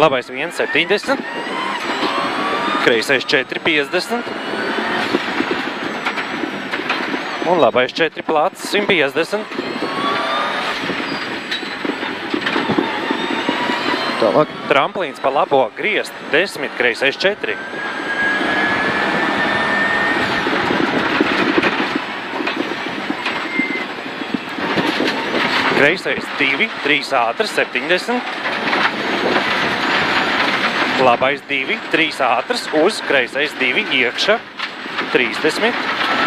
Labais 1,70. Kreisais 4,50. Un labais 4 plats 150. Tālāk. Tramplīns pa labo griezt 10, kreisais 4. Kreisais 2, 3 ātrs 70. Labais 2, 3 ātrs uz kreisais 2 iekša 30.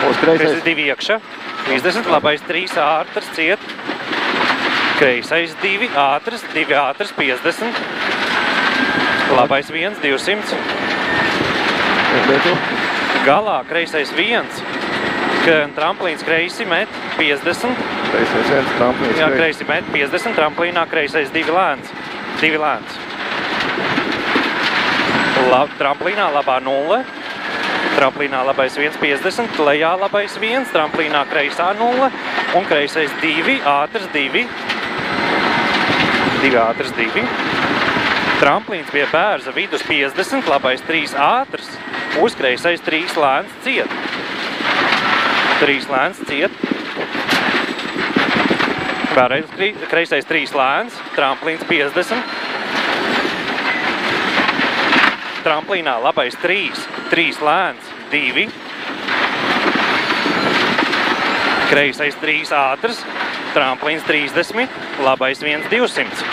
Uz kreisais 2 iekša 30. Labais 3 ātrs ciet. Kreisais 2 ātrs 50. Labais 1, 200. Galā kreisais 1. Tramplīns kreisi met 50. Kreisais 1, tramplīns Jā, kreisi met 50. Tramplīnā kreisais 2 lēns. 2 lēns. Tramplīnā labā 0. Tramplīnā labais 1,50. Lejā labais 1. Tramplīnā kreisā 0. Un kreisais 2 ātrs 2. 2 ātrs 2. Tramplīns pie bērza vidus 50. Labais 3 ātrs. Uz kreisais 3 lēns ciet. 3 lēns ciet. Vēlreiz kreisais 3 lēns. Tramplīns 50. Tramplīnā labais 3. 3 lēns 2. Kreisais 3 ātrs. Tramplīns 30. Labais 1, 200.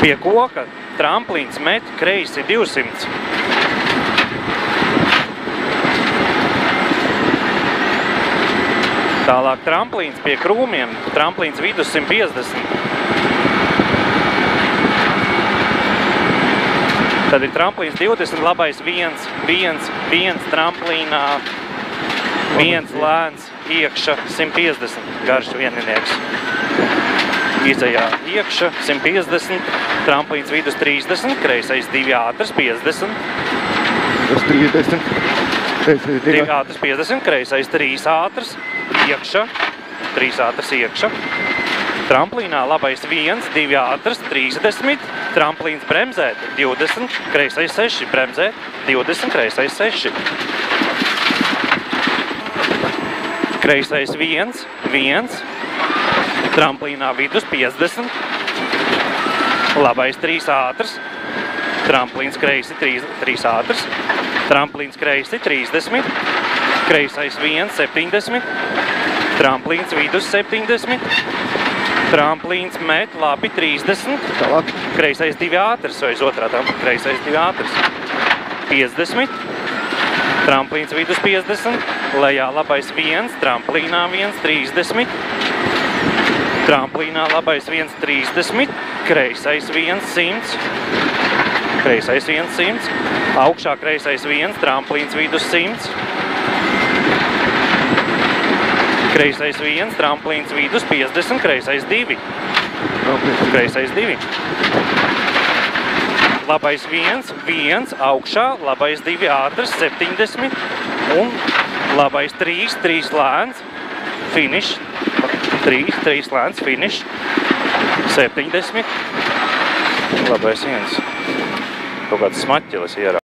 Pie koka tramplīns met kreisi 200. Tālāk tramplīns pie krūmiem, tramplīns vidus 150. Tad ir tramplīns 20, labais 1, 1 tramplīnā, 1 lēns iekša 150, garš vieninieks. Izejā iekša 150, tramplīns vidus 30, kreisais 2 ātrs 50. Tas 30. Kreisais 2 ātrs 50, kreisais 3 ātrs iekša, 3 ātrs iekša. Tramplīnā labais 1, 2 ātrs 30, tramplīns bremzēt 20, kreisais 6 bremzēt 20, kreisais 6. Kreisais 1, 1, tramplīnā vidus 50, labais 3 ātrs, tramplīns kreisi 3 ātrs, tramplīns kreisi 30, kreisais 1, 70, tramplīns vidus 70, tramplīns met labi 30, Tālāk. kreisais 2 ātrs, vai uz otrā kreisais 2 ātrs, 50, tramplīns vidus 50, lejā labais 1, tramplīnā 1, 30, tramplīnā labais 1, 30, kreisais 1, 100, kreisais 1, 100, augšā kreisais 1, tramplīns vidus 100, kreisais 1, tramplīns vidus 50, kreisais 2, kreisais 2. Labais 1, 1, augšā, labais 2 ātrs, 70, un labais 3, 3 lēns, finish, 3 lēns, finish, 70, labais 1. Kaut kāds smaķelis ierā.